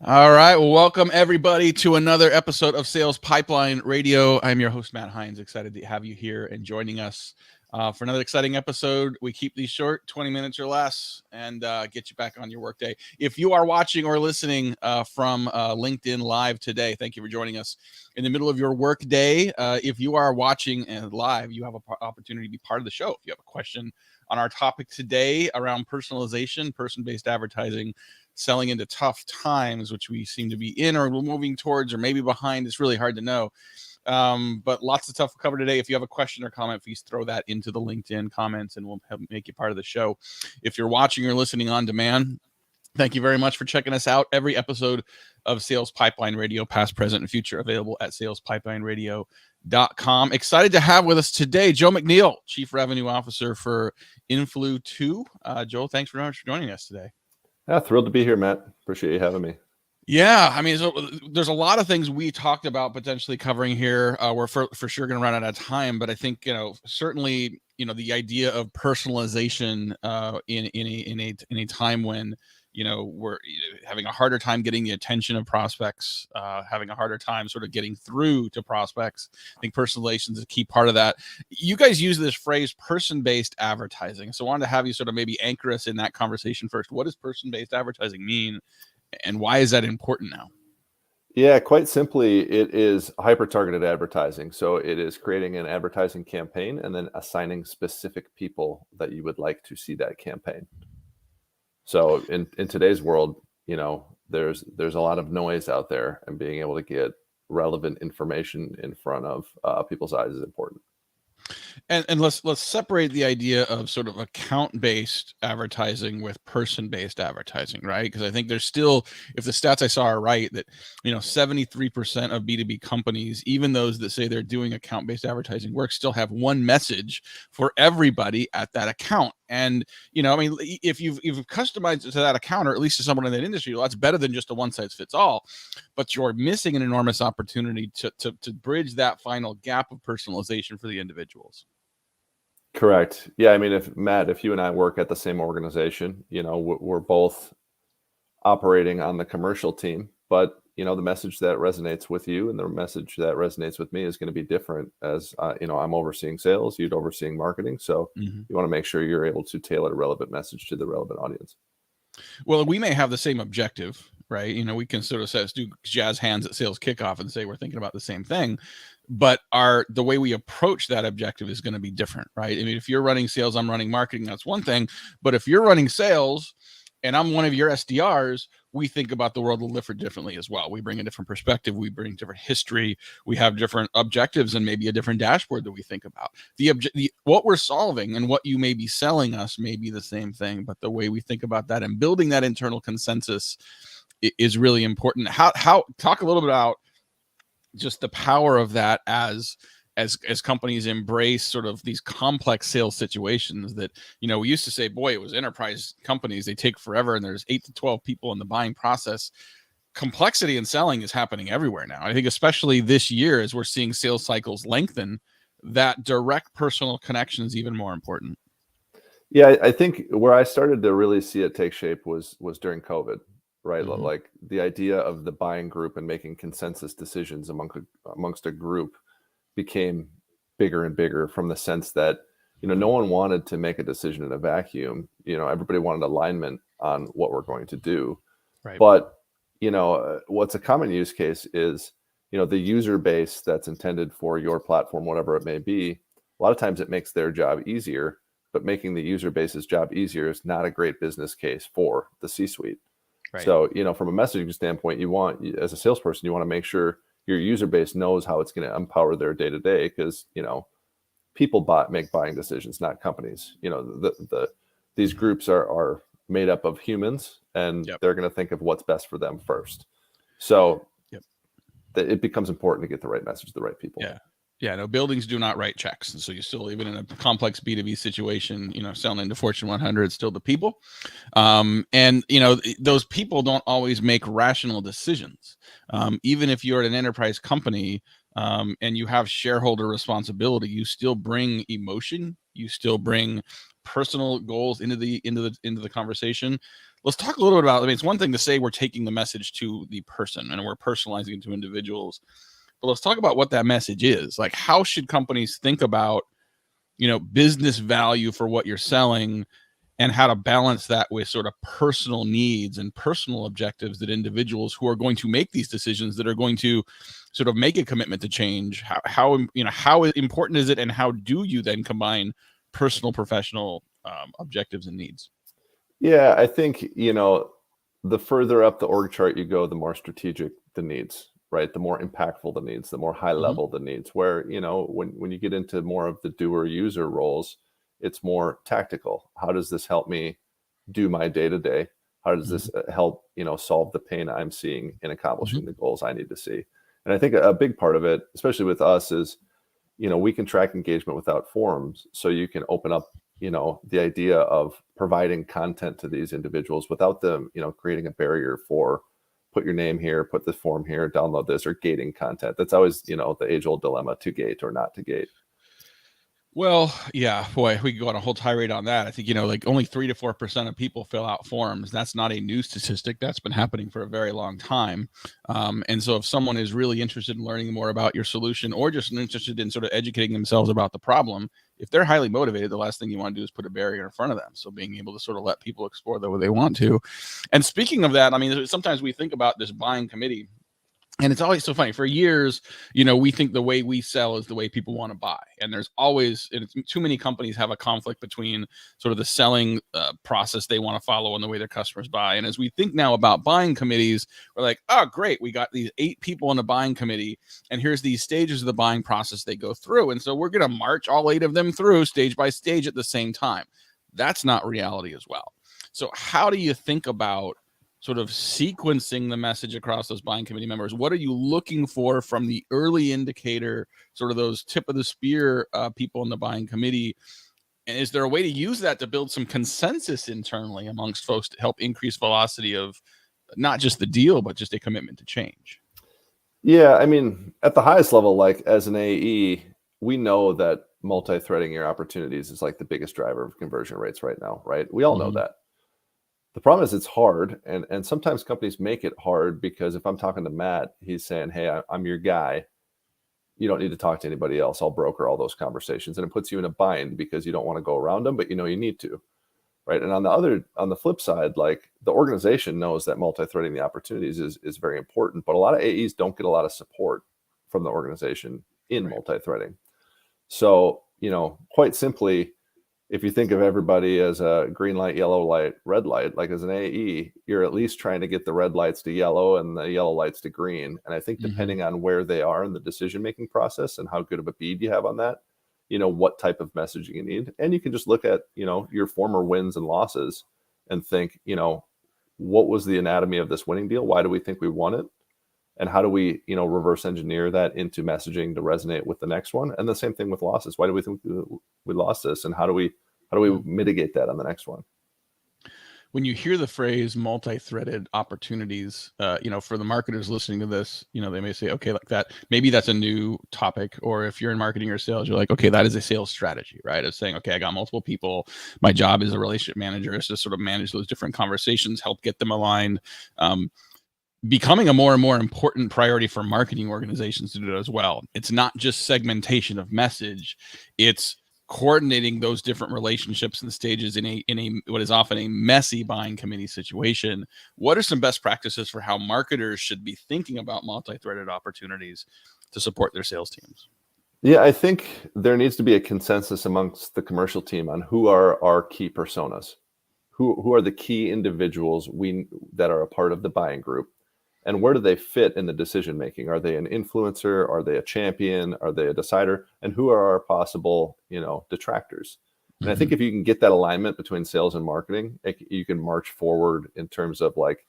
All right. Well, welcome everybody to another episode of Sales Pipeline Radio. I'm your host, Matt Heinz. Excited to have you here and joining us for another exciting episode. We keep these short, 20 minutes or less, and get you back on your workday. If you are watching or listening from LinkedIn Live today, thank you for joining us in the middle of your workday. If you are watching live, you have an opportunity to be part of the show. If you have a question on our topic today around personalization, person-based advertising, selling into tough times, which we seem to be in or moving towards or maybe behind. It's really hard to know. But lots of stuff we'll cover today. If you have a question or comment, please throw that into the LinkedIn comments and we'll make you part of the show. If you're watching or listening on demand, thank you very much for checking us out. Every episode of Sales Pipeline Radio, past, present, and future, available at salespipelineradio.com. Excited to have with us today Joe McNeill, Chief Revenue Officer for Influ2. Joe, thanks very much for joining us today. Yeah, thrilled to be here, Matt. Appreciate you having me. Yeah, I mean, so there's a lot of things we talked about potentially covering here. We're for sure going to run out of time, but I think certainly the idea of personalization in a time when we're having a harder time getting the attention of prospects, having a harder time sort of getting through to prospects. I think personalization is a key part of that. You guys use this phrase person-based advertising, so I wanted to have you sort of maybe anchor us in that conversation first. What does person-based advertising mean? And why is that important now? Yeah, quite simply, it is hyper-targeted advertising. So it is creating an advertising campaign and then assigning specific people that you would like to see that campaign. So in today's world, there's a lot of noise out there, and being able to get relevant information in front of people's eyes is important. And let's separate the idea of sort of account-based advertising with person-based advertising, right? Because I think there's still, if the stats I saw are right, that 73% of B2B companies, even those that say they're doing account-based advertising work, still have one message for everybody at that account. And if you've customized it to that account, or at least to someone in that industry, well, that's better than just a one-size-fits-all. But you're missing an enormous opportunity to bridge that final gap of personalization for the individuals. Correct. Yeah, I mean, if you and I work at the same organization, we're both operating on the commercial team, but the message that resonates with you and the message that resonates with me is going to be different, as I'm overseeing sales, you'd overseeing marketing. So you want to make sure you're able to tailor a relevant message to the relevant audience. Well, we may have the same objective, right? We can sort of do jazz hands at sales kickoff and say we're thinking about the same thing, but the way we approach that objective is going to be different, right? I mean, if you're running sales, I'm running marketing, that's one thing. But if you're running sales and I'm one of your SDRs, we think about the world a little differently as well. We bring a different perspective. We bring different history. We have different objectives and maybe a different dashboard that we think about. What we're solving and what you may be selling us may be the same thing, but the way we think about that and building that internal consensus is really important. How talk a little bit about just the power of that as companies embrace sort of these complex sales situations that, we used to say, boy, it was enterprise companies, they take forever and there's 8 to 12 people in the buying process. Complexity in selling is happening everywhere now. I think especially this year, as we're seeing sales cycles lengthen, that direct personal connection is even more important. Yeah, I think where I started to really see it take shape was during COVID, right? Mm-hmm. Like the idea of the buying group and making consensus decisions amongst a group became bigger and bigger, from the sense that no one wanted to make a decision in a vacuum. Everybody wanted alignment on what we're going to do. Right. But what's a common use case is the user base that's intended for your platform, whatever it may be. A lot of times it makes their job easier, but making the user base's job easier is not a great business case for the C-suite. Right. So from a messaging standpoint, as a salesperson, you want to make sure your user base knows how it's going to empower their day-to-day, because people make buying decisions, not companies. These groups are made up of humans, and they're going to think of what's best for them first. So it becomes important to get the right message to the right people. No, buildings do not write checks. And so you still, even in a complex B2B situation, selling into Fortune 100, it's still the people. And those people don't always make rational decisions. Even if you're at an enterprise company and you have shareholder responsibility, you still bring emotion. You still bring personal goals into the conversation. let's talk a little bit about, I mean, it's one thing to say we're taking the message to the person and we're personalizing it to individuals, but let's talk about what that message is. Like, how should companies think about, business value for what you're selling, and how to balance that with sort of personal needs and personal objectives that individuals who are going to make these decisions, that are going to sort of make a commitment to change, how important is it, and how do you then combine personal, professional objectives and needs? Yeah, I think, the further up the org chart you go, the more strategic the needs, right? The more impactful the needs, the more high level the needs, where, when you get into more of the doer user roles, it's more tactical. How does this help me do my day to day? How does this help, solve the pain I'm seeing in accomplishing the goals I need to see? And I think a big part of it, especially with us, is, we can track engagement without forms. So you can open up, the idea of providing content to these individuals without them, creating a barrier for put your name here, put the form here, download this, or gating content. That's always, the age old dilemma, to gate or not to gate. Well, yeah, boy, we could go on a whole tirade on that. I think, like only 3 to 4% of people fill out forms. That's not a new statistic. That's been happening for a very long time. And so if someone is really interested in learning more about your solution, or just interested in sort of educating themselves about the problem, if they're highly motivated, the last thing you want to do is put a barrier in front of them. So being able to sort of let people explore the way they want to. And speaking of that, I mean, sometimes we think about this buying committee, and it's always so funny. For years, we think the way we sell is the way people want to buy. And there's always, and too many companies have a conflict between sort of the selling process they want to follow and the way their customers buy. And as we think now about buying committees, we're like, oh, great, we got these 8 people in a buying committee, and here's these stages of the buying process they go through. And so we're going to march all 8 of them through stage by stage at the same time. That's not reality as well. So how do you think about sort of sequencing the message across those buying committee members? What are you looking for from the early indicator, sort of those tip of the spear people in the buying committee? And is there a way to use that to build some consensus internally amongst folks to help increase velocity of not just the deal, but just a commitment to change? Yeah, I mean, at the highest level, like as an AE, we know that multi-threading your opportunities is like the biggest driver of conversion rates right now, right? We all know that. The problem is it's hard, and sometimes companies make it hard because if I'm talking to Matt, he's saying, hey, I'm your guy. You don't need to talk to anybody else. I'll broker all those conversations. And it puts you in a bind because you don't want to go around them, but you need to, right? And on the flip side, like the organization knows that multi-threading the opportunities is very important, but a lot of AEs don't get a lot of support from the organization in multi-threading. So, quite simply, if you think of everybody as a green light, yellow light, red light, like as an AE, you're at least trying to get the red lights to yellow and the yellow lights to green. And I think depending on where they are in the decision-making process and how good of a bead you have on that, what type of messaging you need. And you can just look at, your former wins and losses and think, what was the anatomy of this winning deal? Why do we think we won it? And how do we, reverse engineer that into messaging to resonate with the next one? And the same thing with losses. Why do we think we lost this? And how do we mitigate that on the next one? When you hear the phrase multi-threaded opportunities, for the marketers listening to this, they may say, okay, like that, maybe that's a new topic. Or if you're in marketing or sales, you're like, okay, that is a sales strategy, right? Of saying, okay, I got multiple people. My job as a relationship manager is to sort of manage those different conversations, help get them aligned. Becoming a more and more important priority for marketing organizations to do it as well. It's not just segmentation of message. It's coordinating those different relationships and stages in a what is often a messy buying committee situation. What are some best practices for how marketers should be thinking about multi-threaded opportunities to support their sales teams? Yeah, I think there needs to be a consensus amongst the commercial team on who are our key personas, who are the key individuals that are a part of the buying group. And where do they fit in the decision making? Are they an influencer? Are they a champion? Are they a decider? And who are our possible, detractors? And I think if you can get that alignment between sales and marketing, you can march forward in terms of like,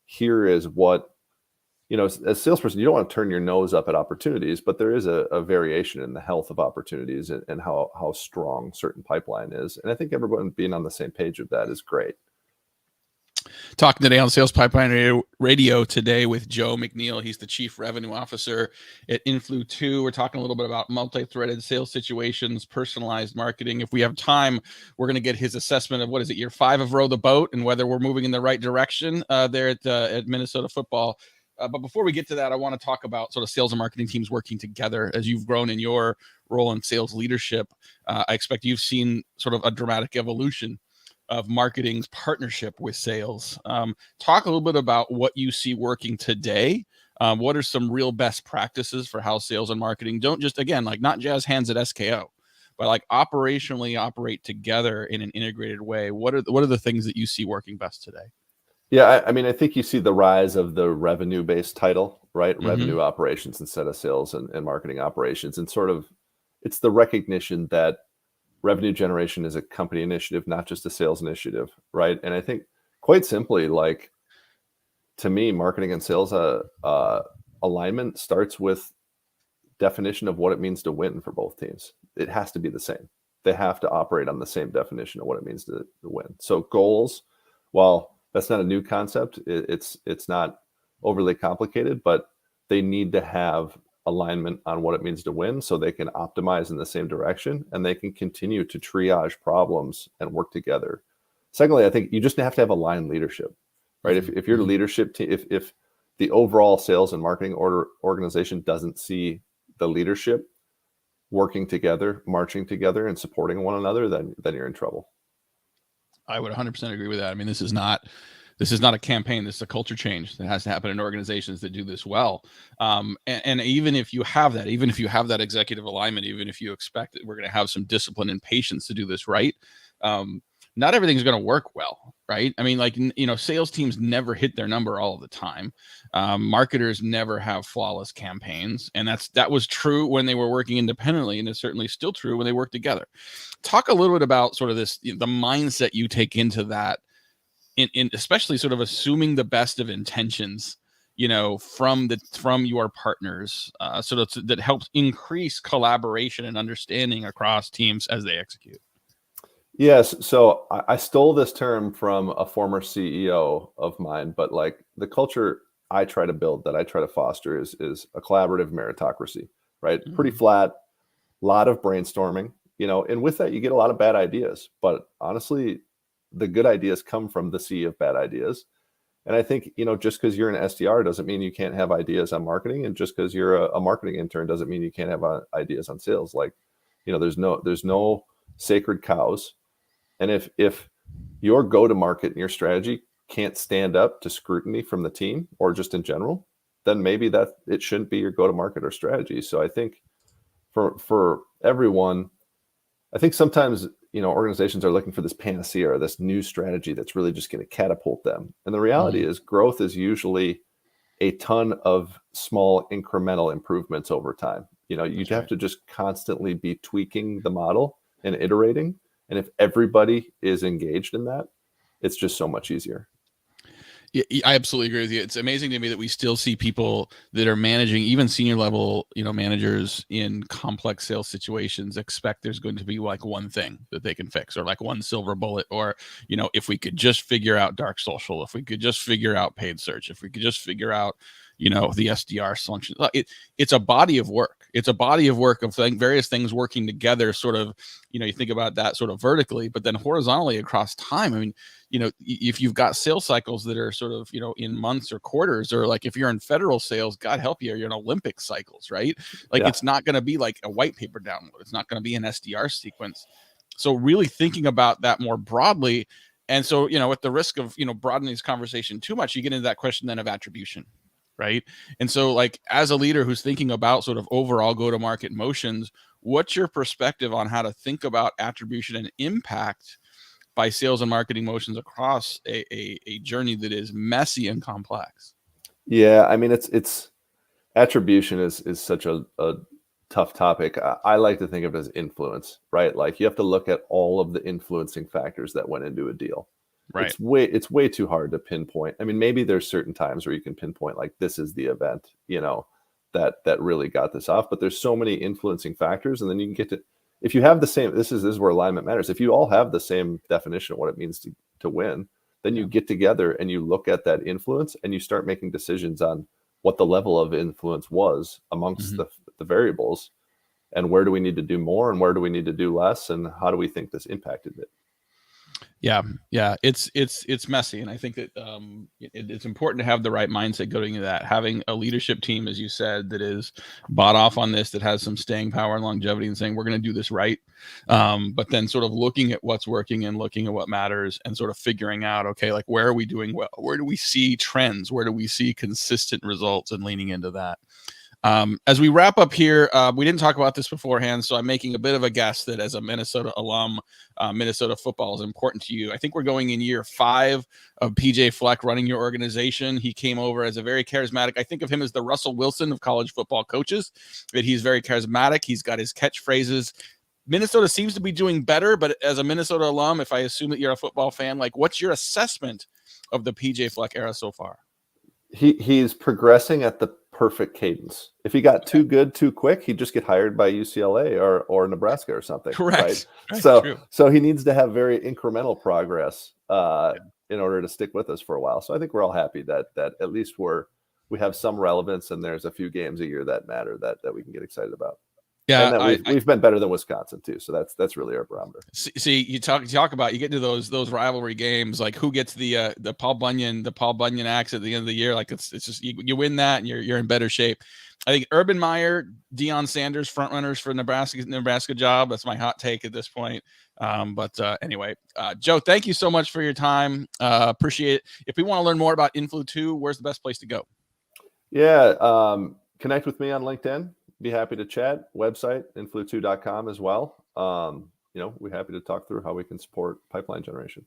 here is what, as a salesperson, you don't want to turn your nose up at opportunities, but there is a variation in the health of opportunities and how strong certain pipeline is. And I think everyone being on the same page of that is great. Talking today on Sales Pipeline Radio today with Joe McNeill. He's the Chief Revenue Officer at Influ2. We're talking a little bit about multi-threaded sales situations, personalized marketing. If we have time, we're going to get his assessment of, what is it, year 5 of Row the Boat, and whether we're moving in the right direction there at Minnesota football. But before we get to that, I want to talk about sort of sales and marketing teams working together as you've grown in your role in sales leadership. I expect you've seen sort of a dramatic evolution of marketing's partnership with sales. Talk a little bit about what you see working today. What are some real best practices for how sales and marketing don't just, again, like not jazz hands at SKO, but like operationally operate together in an integrated way? What are the things that you see working best today? Yeah, I mean, I think you see the rise of the revenue-based title, right? Mm-hmm. Revenue operations instead of sales and marketing operations. And sort of, it's the recognition that revenue generation is a company initiative, not just a sales initiative, right? And I think quite simply, like, to me, marketing and sales alignment starts with definition of what it means to win for both teams. It has to be the same. They have to operate on the same definition of what it means to win. So goals, while that's not a new concept, it's not overly complicated, but they need to have alignment on what it means to win so they can optimize in the same direction and they can continue to triage problems and work together. Secondly, I think you just have to have aligned leadership, right? If your leadership team, if the overall sales and marketing organization doesn't see the leadership working together, marching together and supporting one another, then you're in trouble. I would 100% agree with that. I mean, this is not a campaign. This is a culture change that has to happen in organizations that do this well. And even if you have that executive alignment, even if you expect that we're going to have some discipline and patience to do this right, not everything's going to work well, right? I mean, like, sales teams never hit their number all of the time. Marketers never have flawless campaigns. And that was true when they were working independently. And it's certainly still true when they work together. Talk a little bit about sort of this, the mindset you take into that, in especially sort of assuming the best of intentions, from your partners, so that helps increase collaboration and understanding across teams as they execute. Yes. So I stole this term from a former CEO of mine, but like the culture I try to build, that I try to foster is a collaborative meritocracy, right? Mm-hmm. Pretty flat, lot of brainstorming, and with that, you get a lot of bad ideas, but honestly, the good ideas come from the sea of bad ideas. And I think, just because you're an SDR doesn't mean you can't have ideas on marketing. And just because you're a marketing intern doesn't mean you can't have ideas on sales. Like, there's no sacred cows. And if your go-to-market and your strategy can't stand up to scrutiny from the team or just in general, then maybe that it shouldn't be your go-to-market or strategy. So I think for everyone, I think sometimes, organizations are looking for this panacea or this new strategy that's really just going to catapult them. And the reality is growth is usually a ton of small incremental improvements over time. You'd have to just constantly be tweaking the model and iterating. And if everybody is engaged in that, it's just so much easier. Yeah, I absolutely agree with you. It's amazing to me that we still see people that are managing, even senior level, managers in complex sales situations, expect there's going to be like one thing that they can fix, or like one silver bullet, or, if we could just figure out dark social, if we could just figure out paid search, if we could just figure out, the SDR function. It's a body of work. It's a body of work of various things working together, sort of, you think about that sort of vertically, but then horizontally across time. I mean, if you've got sales cycles that are sort of, in months or quarters, or like if you're in federal sales, God help you, you're in Olympic cycles, right? Like, It's not going to be like a white paper download. It's not going to be an SDR sequence. So really thinking about that more broadly. And so, at the risk of, broadening this conversation too much, you get into that question then of attribution. Right. And so, like, as a leader who's thinking about sort of overall go-to-market motions, what's your perspective on how to think about attribution and impact by sales and marketing motions across a journey that is messy and complex? Yeah, I mean, it's attribution is such a tough topic. I like to think of it as influence, right? Like, you have to look at all of the influencing factors that went into a deal. Right. It's way too hard to pinpoint. I mean, maybe there's certain times where you can pinpoint, like, this is the event, that really got this off. But there's so many influencing factors, and then you can get to, if you have the same, this is where alignment matters. If you all have the same definition of what it means to win, then you get together and you look at that influence and you start making decisions on what the level of influence was amongst the variables, and where do we need to do more and where do we need to do less, and how do we think this impacted it. Yeah, it's messy, and I think that it's important to have the right mindset going into that. Having a leadership team, as you said, that is bought off on this, that has some staying power and longevity, and saying we're going to do this right. But then sort of looking at what's working and looking at what matters, and sort of figuring out, okay, like where are we doing well? Where do we see trends? Where do we see consistent results, and leaning into that. As we wrap up here, we didn't talk about this beforehand, so I'm making a bit of a guess that as a Minnesota alum, Minnesota football is important to you. I think we're going in year 5 of PJ Fleck running your organization. He came over as a very charismatic. I think of him as the Russell Wilson of college football coaches, that he's very charismatic. He's got his catchphrases. Minnesota seems to be doing better, but as a Minnesota alum, if I assume that you're a football fan, like what's your assessment of the PJ Fleck era so far? He's progressing at the perfect cadence. If he got too good too quick, he'd just get hired by UCLA or Nebraska or something. Correct. Right? True. So he needs to have very incremental progress in order to stick with us for a while. So I think we're all happy that at least we have some relevance, and there's a few games a year that matter that we can get excited about. Yeah, and we've been better than Wisconsin too, so that's really our barometer. See, you talk about, you get to those rivalry games, like who gets the Paul Bunyan axe at the end of the year. Like it's just you win that and you're in better shape. I think Urban Meyer, Deion Sanders, front runners for Nebraska job. That's my hot take at this point. But anyway, Joe, thank you so much for your time. Appreciate it. If we want to learn more about Influ 2, where's the best place to go? Yeah, connect with me on LinkedIn. Be happy to chat. Website influ2.com as well. We're happy to talk through how we can support pipeline generation.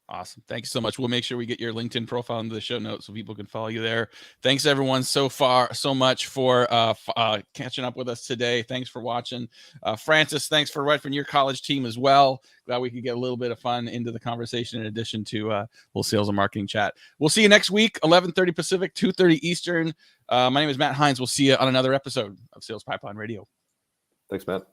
Awesome. Thanks so much. We'll make sure we get your LinkedIn profile into the show notes so people can follow you there. Thanks everyone so much for catching up with us today. Thanks for watching. Francis, thanks for repping your college team as well. Glad we could get a little bit of fun into the conversation in addition to little sales and marketing chat. We'll see you next week, 11:30 Pacific, 2:30 Eastern. My name is Matt Heinz. We'll see you on another episode of Sales Pipeline Radio. Thanks, Matt.